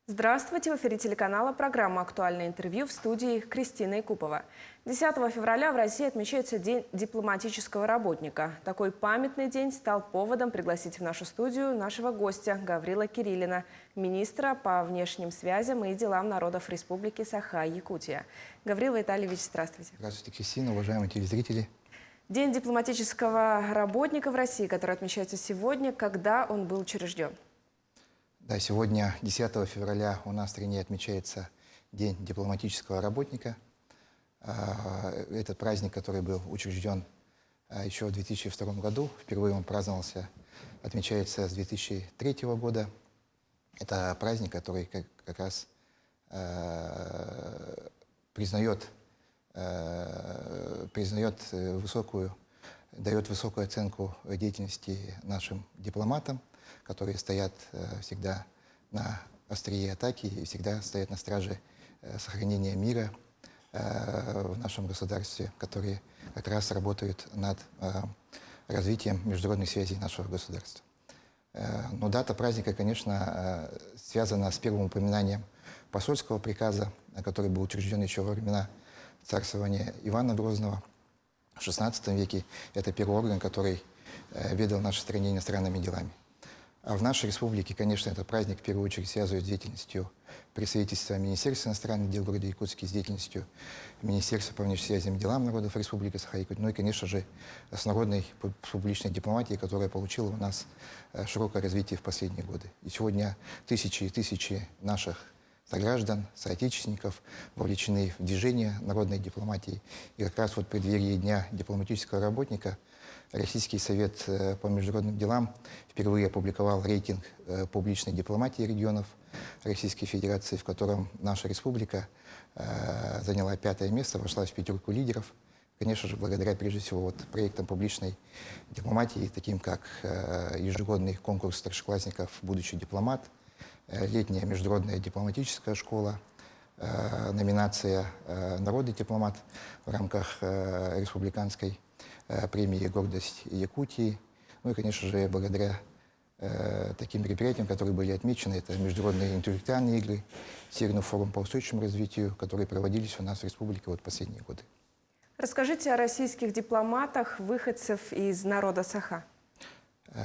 Здравствуйте! В эфире телеканала программа «Актуальное интервью» в студии Кристина Якупова. 10 февраля в России отмечается День дипломатического работника. Такой памятный день стал поводом пригласить в нашу студию нашего гостя Гаврила Кириллина, министра по внешним связям и делам народов Республики Саха-Якутия. Гаврил Витальевич, здравствуйте. Здравствуйте, Кристина, уважаемые телезрители. День дипломатического работника в России, который отмечается сегодня, когда он был учрежден? Да, сегодня, 10 февраля, у нас в стране отмечается День дипломатического работника. Этот праздник, который был учрежден еще в 2002 году, впервые он праздновался, отмечается с 2003 года. Это праздник, который как раз признает дает высокую оценку деятельности нашим дипломатам, которые стоят всегда на острие атаки и всегда стоят на страже сохранения мира в нашем государстве, которые как раз работают над развитием международных связей нашего государства. Но дата праздника, конечно, связана с первым упоминанием посольского приказа, который был учрежден еще во времена царствования Ивана Грозного в XVI веке. Это первый орган, который ведал нашей стране иностранными делами. А в нашей республике, конечно, этот праздник в первую очередь связывает с деятельностью представительства Министерства иностранных дел города Якутска, с деятельностью Министерства по внешним связям и делам народов Республики Саха-Якутия, ну и, конечно же, с народной публичной дипломатией, которая получила у нас широкое развитие в последние годы. И сегодня тысячи и тысячи наших сограждан, соотечественников вовлечены в движение народной дипломатии. И как раз вот в преддверии Дня дипломатического работника Российский совет по международным делам впервые опубликовал рейтинг публичной дипломатии регионов Российской Федерации, в котором наша республика заняла 5-е место, вошла в пятерку лидеров. Конечно же, благодаря, прежде всего, вот проектам публичной дипломатии, таким как ежегодный конкурс старшеклассников «Будущий дипломат», летняя международная дипломатическая школа, номинация «Народный дипломат» в рамках республиканской премии «Гордость Якутии». Ну и, конечно же, благодаря таким мероприятиям, которые были отмечены, это международные интеллектуальные игры, Северный форум по устойчивому развитию, которые проводились у нас в республике вот последние годы. Расскажите о российских дипломатах, выходцев из народа Саха.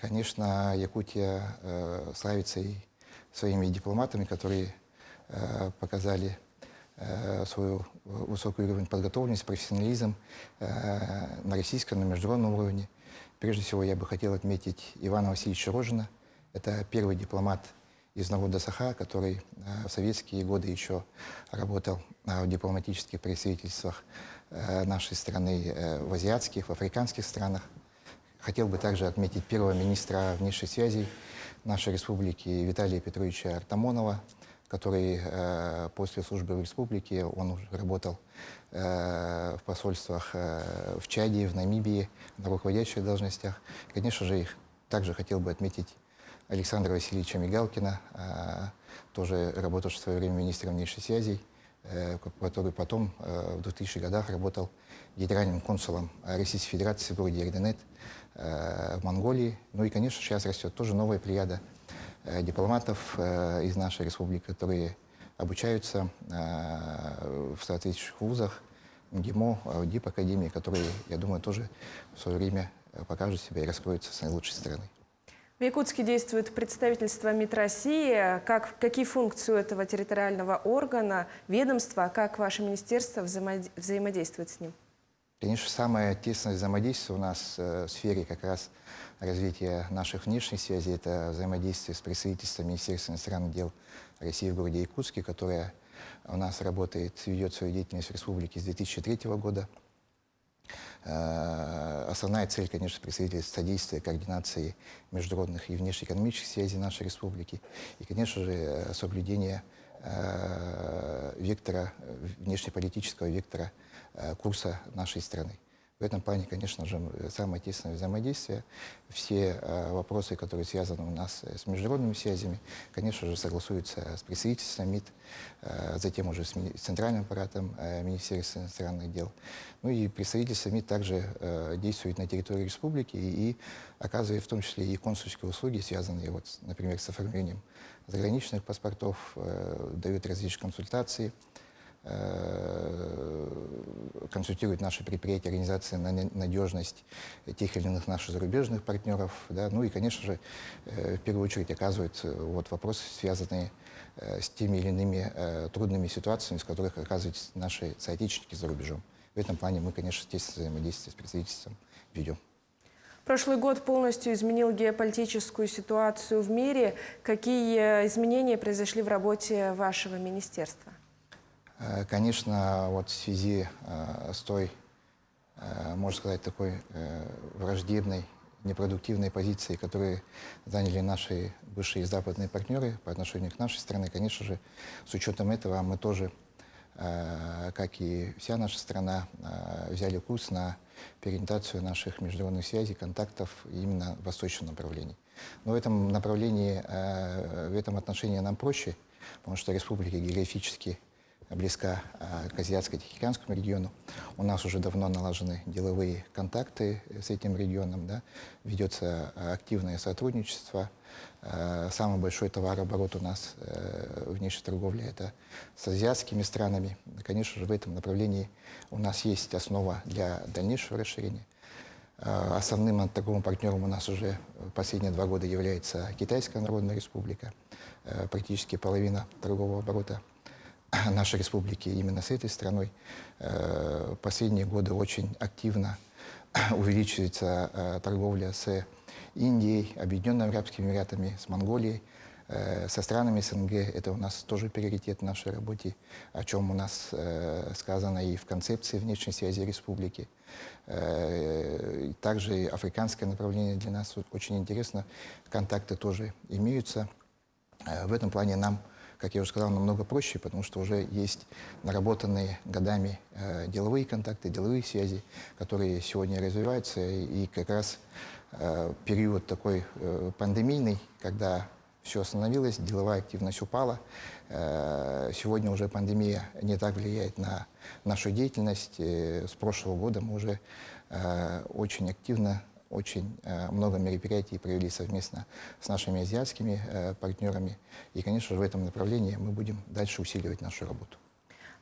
Конечно, Якутия славится и своими дипломатами, которые показали свою высокий уровень подготовленности, профессионализм на российском, на международном уровне. Прежде всего, я бы хотел отметить Ивана Васильевича Рожина. Это первый дипломат из народа Саха, который в советские годы еще работал в дипломатических представительствах нашей страны в азиатских, в африканских странах. Хотел бы также отметить первого министра внешних связей нашей республики Виталия Петровича Артамонова, который после службы в республике, он уже работал в посольствах в Чаде, в Намибии, на руководящих должностях. Конечно же, их также хотел бы отметить Александра Васильевича Мигалкина, тоже работавший в свое время министром внешних связей, который потом в 2000-х годах работал генеральным консулом Российской Федерации в городе Эрдэнэт в Монголии. Ну и, конечно, сейчас растет тоже новая плеяда дипломатов из нашей республики, которые обучаются в соответствующих вузах, МГИМО, ДИП-академии, которые, я думаю, тоже в свое время покажут себя и раскроются с наилучшей стороны. В Якутске действует представительство МИД России. Какие функции у этого территориального органа, ведомства, как ваше министерство взаимодействует с ним? Конечно, самое тесное взаимодействие у нас в сфере как раз развития наших внешних связей, это взаимодействие с представительством Министерства иностранных дел России в городе Якутске, которое у нас работает, ведет свою деятельность в республике с 2003 года. Основная цель, конечно, представительства содействия координации международных и внешнеэкономических связей нашей республики. И, конечно же, соблюдение вектора, внешнеполитического вектора курса нашей страны. В этом плане, конечно же, самое тесное взаимодействие. Все вопросы, которые связаны у нас с международными связями, конечно же, согласуются с представительством МИД, затем уже с центральным аппаратом Министерства иностранных дел. Ну и представительство МИД также действует на территории республики и оказывает в том числе и консульские услуги, связанные, вот, например, с оформлением заграничных паспортов, дает различные консультации, консультирует наши предприятия, организации на надежность тех или иных наших зарубежных партнеров. Да? Ну и, конечно же, в первую очередь оказывает вот, вопросы, связанные с теми или иными трудными ситуациями, с которых оказываются наши соотечественники за рубежом. В этом плане мы, конечно, тесное взаимодействие с представительством ведем. Прошлый год полностью изменил геополитическую ситуацию в мире. Какие изменения произошли в работе вашего министерства? Конечно, вот в связи с той, можно сказать, такой враждебной, непродуктивной позицией, которые заняли наши бывшие западные партнеры по отношению к нашей стране, конечно же, с учетом этого мы тоже, как и вся наша страна, взяли курс на переориентацию наших международных связей, контактов именно в восточном направлении. Но в этом направлении, в этом отношении нам проще, потому что республика географически близка к Азиатско-Тихоокеанскому региону. У нас уже давно налажены деловые контакты с этим регионом. Да? Ведется активное сотрудничество. Самый большой товарооборот у нас внешней торговли — это с азиатскими странами. Конечно же, в этом направлении у нас есть основа для дальнейшего расширения. Основным торговым партнером у нас уже последние 2 года является Китайская Народная Республика. Практически половина торгового оборота нашей республики именно с этой страной. Последние годы очень активно увеличивается торговля с Индией, Объединенными Арабскими Эмиратами, с Монголией, со странами СНГ. Это у нас тоже приоритет в нашей работе, о чем у нас сказано и в концепции внешней связи республики. Также африканское направление для нас очень интересно. Контакты тоже имеются. В этом плане нам, как я уже сказал, намного проще, потому что уже есть наработанные годами деловые контакты, деловые связи, которые сегодня развиваются. И как раз период такой пандемийный, когда все остановилось, деловая активность упала. Сегодня уже пандемия не так влияет на нашу деятельность. С прошлого года мы уже очень активно, очень много мероприятий провели совместно с нашими азиатскими партнерами. И, конечно же, в этом направлении мы будем дальше усиливать нашу работу.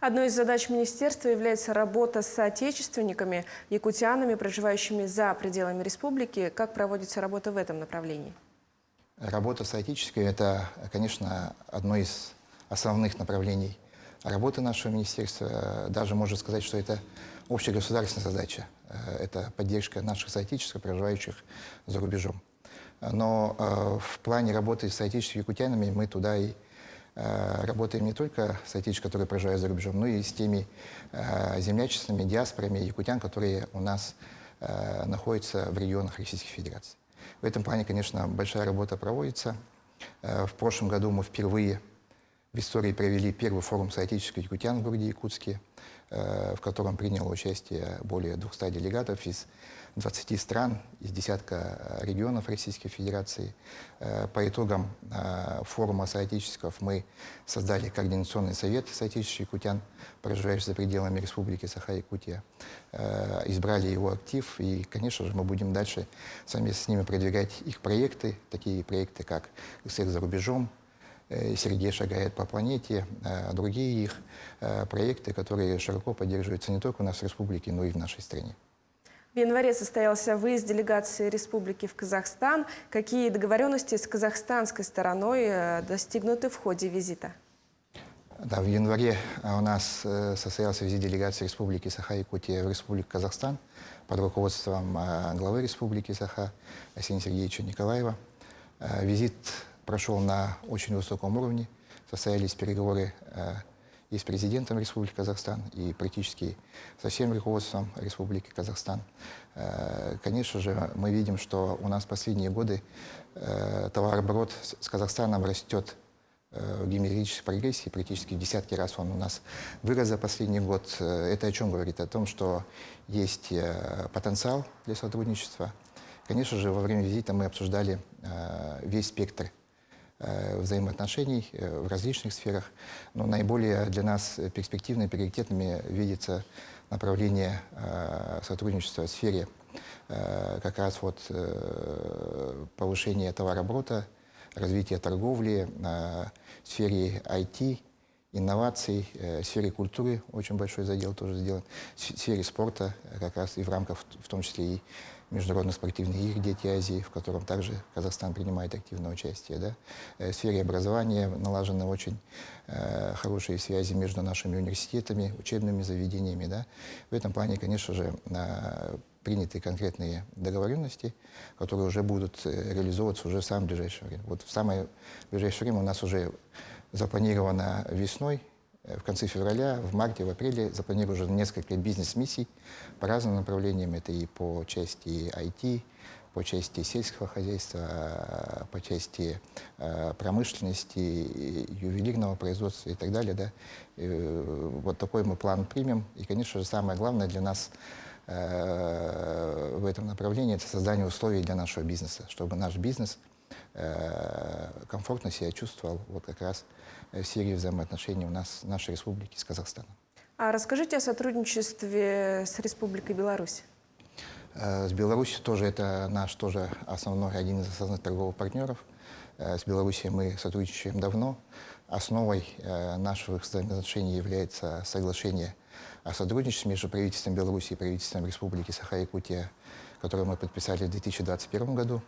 Одной из задач министерства является работа с соотечественниками, якутянами, проживающими за пределами республики. Как проводится работа в этом направлении? Работа с соотечественниками — это, конечно, одно из основных направлений работы нашего министерства. Даже можно сказать, что это общегосударственная задача. Это поддержка наших соотечественников, проживающих за рубежом. Но в плане работы с соотечественниками якутянами мы туда и работаем не только с соотечественниками, которые проживают за рубежом, но и с теми землячествами, диаспорами якутян, которые у нас находятся в регионах Российской Федерации. В этом плане, конечно, большая работа проводится. В прошлом году мы впервые в истории провели первый форум соотечественников якутян в городе Якутске, в котором приняло участие более 200 делегатов из 20 стран, из десятка регионов Российской Федерации. По итогам форума соотечественников мы создали Координационный совет соотечественников якутян, проживающих за пределами Республики Саха-Якутия. Избрали его актив, и, конечно же, мы будем дальше совместно с ними продвигать их проекты, такие проекты, как «Секс за рубежом», «Сергей шагает по планете», другие их проекты, которые широко поддерживаются не только у нас в республике, но и в нашей стране. В январе состоялся выезд делегации республики в Казахстан. Какие договоренности с казахстанской стороной достигнуты в ходе визита? Да, в январе у нас состоялся визит делегации Республики Саха-Якутия в Республику Казахстан под руководством главы Республики Саха Арсения Сергеевича Николаева. Визит прошел на очень высоком уровне. Состоялись переговоры и с президентом Республики Казахстан, и практически со всем руководством Республики Казахстан. Конечно же, мы видим, что у нас последние годы товарооборот с Казахстаном растет в геометрической прогрессии, практически в десятки раз он у нас вырос за последний год. Это о чем говорит? О том, что есть потенциал для сотрудничества. Конечно же, во время визита мы обсуждали весь спектр взаимоотношений в различных сферах, но наиболее для нас перспективными, приоритетными видится направление сотрудничества в сфере как раз вот повышения товарооборота, развития торговли, в сфере IT, инноваций, в сфере культуры очень большой задел тоже сделан, в сфере спорта как раз и в рамках, в том числе и международных спортивных игр «Дети Азии», в котором также Казахстан принимает активное участие. Да? В сфере образования налажены очень хорошие связи между нашими университетами, учебными заведениями. Да? В этом плане, конечно же, приняты конкретные договоренности, которые уже будут реализовываться уже в самое ближайшее время. Вот в самое ближайшее время у нас уже запланировано весной, в конце февраля, в марте, в апреле запланировано уже несколько бизнес-миссий по разным направлениям. Это и по части IT, по части сельского хозяйства, по части промышленности, ювелирного производства и так далее. Да? Вот такой мы план примем. И, конечно же, самое главное для нас в этом направлении — это создание условий для нашего бизнеса, чтобы наш бизнес комфортно себя чувствовал вот как раз в сфере взаимоотношений у нас, в нашей республике с Казахстаном. А расскажите о сотрудничестве с Республикой Беларусь. С Беларусью тоже это наш тоже основной, один из основных торговых партнеров. С Беларусью мы сотрудничаем давно. Основой наших взаимоотношений является соглашение о сотрудничестве между правительством Беларуси и правительством Республики Саха-Якутия, которое мы подписали в 2021 году.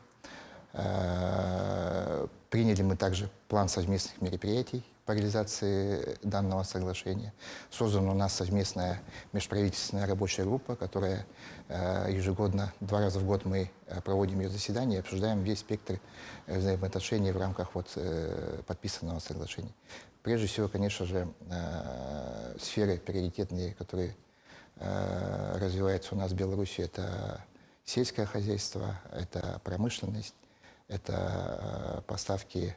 Приняли мы также план совместных мероприятий по реализации данного соглашения. Создана у нас совместная межправительственная рабочая группа, которая ежегодно, 2 раза в год мы проводим ее заседания и обсуждаем весь спектр взаимоотношений в рамках вот, подписанного соглашения. Прежде всего, конечно же, сферы приоритетные, которые развиваются у нас в Беларуси, это сельское хозяйство, это промышленность, это поставки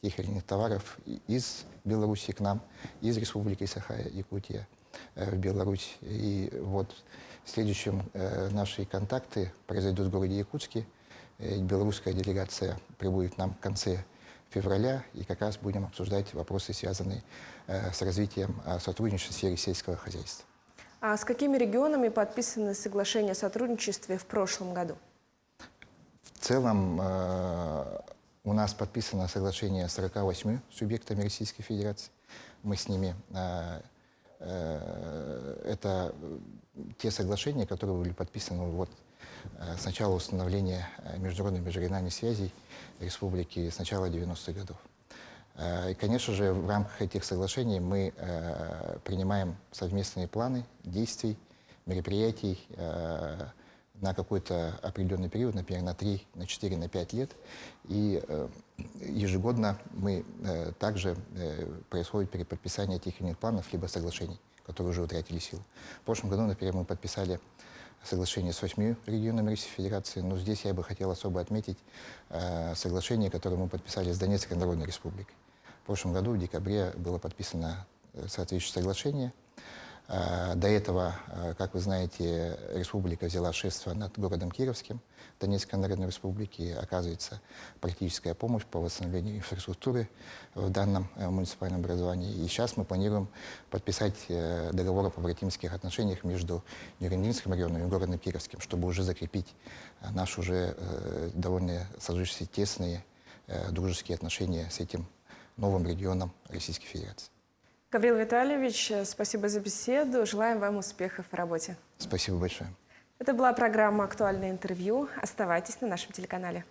тех или иных товаров из Беларуси к нам, из Республики Саха-Якутия в Беларусь. И вот в следующем наши контакты произойдут в городе Якутске. Белорусская делегация прибудет к нам в конце февраля, и как раз будем обсуждать вопросы, связанные с развитием сотрудничества в сфере сельского хозяйства. А с какими регионами подписаны соглашения о сотрудничестве в прошлом году? В целом у нас подписано соглашение с 48 субъектами Российской Федерации. Мы с ними... Это те соглашения, которые были подписаны вот с начала установления международных межрегиональных связей Республики с начала 90-х годов. И, конечно же, в рамках этих соглашений мы принимаем совместные планы действий, мероприятий на какой-то определенный период, например, на 3, на 4, на 5 лет. И ежегодно мы также происходит переподписание тех или иных планов либо соглашений, которые уже утратили силу. В прошлом году, например, мы подписали соглашение с 8 регионами Российской Федерации, но здесь я бы хотел особо отметить соглашение, которое мы подписали с Донецкой Народной Республикой. В прошлом году, в декабре, было подписано соответствующее соглашение. До этого, как вы знаете, республика взяла шефство над городом Кировским, Донецкой Народной Республики. Оказывается практическая помощь по восстановлению инфраструктуры в данном муниципальном образовании. И сейчас мы планируем подписать договор о побратимских отношениях между Нюрнбергским районом и городом Кировским, чтобы уже закрепить наши уже довольно сложившиеся тесные дружеские отношения с этим новым регионом Российской Федерации. Гаврил Витальевич, спасибо за беседу. Желаем вам успехов в работе. Спасибо большое. Это была программа «Актуальное интервью». Оставайтесь на нашем телеканале.